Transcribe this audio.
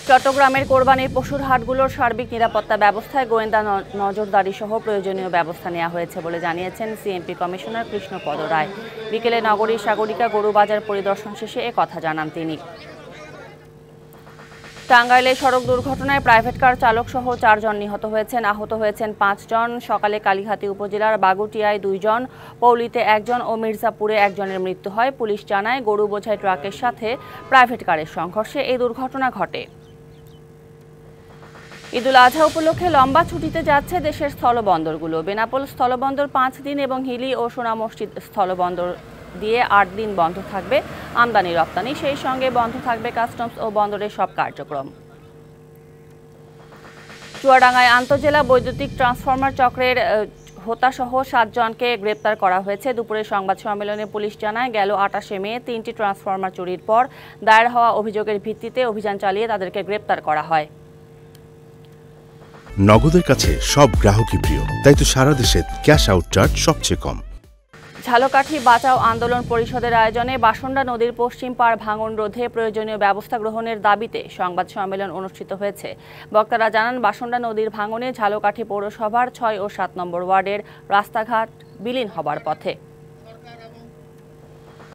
চট্টগ্রামের কোরবানির পশুর হাটগুলোর সার্বিক নিরাপত্তা ব্যবস্থায় গোয়েন্দা নজরদারি সহ প্রয়োজনীয় ব্যবস্থা নেওয়া হয়েছে বলে জানিয়েছেন সিএমপি কমিশনার কৃষ্ণপদ রায়। বিকেলে নগরীর সাগরিকা গরু বাজার পরিদর্শন শেষে কথা জানান তিনি। টাঙ্গাইলে সড়ক দুর্ঘটনায় প্রাইভেট কার চালক সহ 4 জন নিহত হয়েছেন, আহত হয়েছেন 5 জন। সকালে কালীহাতী উপজেলার বাগুটিয়ায় 2 জন, পৌলিতে 1 জন ও মির্জাপুরে 1 জনের মৃত্যু হয়। পুলিশ জানায়, গরু বোঝাই ট্রাকের সাথে প্রাইভেট কারের সংঘর্ষে এই দুর্ঘটনা ঘটে। ঈদুল আজহা উপলক্ষে লম্বা ছুটিতে যাচ্ছে দেশের স্থলবন্দরগুলো। বেনাপোল স্থলবন্দর 5 দিন এবং হিলি ও সোনা মসজিদ স্থলবন্দর দিয়ে 8 দিন বন্ধ থাকবে আমদানি রপ্তানি, সেই সঙ্গে বন্ধ থাকবে কাস্টমস ও বন্দরের সব কার্যক্রম। চুয়াডাঙ্গায় আন্তজেলা বৈদ্যুতিক ট্রান্সফরমার চক্রের হোতাসহ 7 জনকে গ্রেপ্তার করা হয়েছে। দুপুরে সংবাদ সম্মেলনে পুলিশ জানায়, গেল 28 মে 3টি ট্রান্সফরমার চুরির পর দায়ের হওয়া অভিযোগের ভিত্তিতে অভিযান চালিয়ে তাদেরকে গ্রেপ্তার করা হয়। নগদের কাছে সব গ্রাহকই প্রিয়, তাই তো সারা দেশে ক্যাশ আউট চার্জ সবচেয়ে কম। ঝালকাঠি বাঁচাও আন্দোলন পরিষদের আয়োজনে বাসন্ডা নদীর পশ্চিম পাড় ভাঙন রোধে প্রয়োজনীয় ব্যবস্থা গ্রহণের দাবিতে সংবাদ সম্মেলন অনুষ্ঠিত হয়েছে। বক্তারা জানান, বাসন্ডা নদীর ভাঙনে ঝালকাঠি পৌরসভার 6 ও 7 নম্বর ওয়ার্ডের রাস্তাঘাট বিলীন হবার পথে।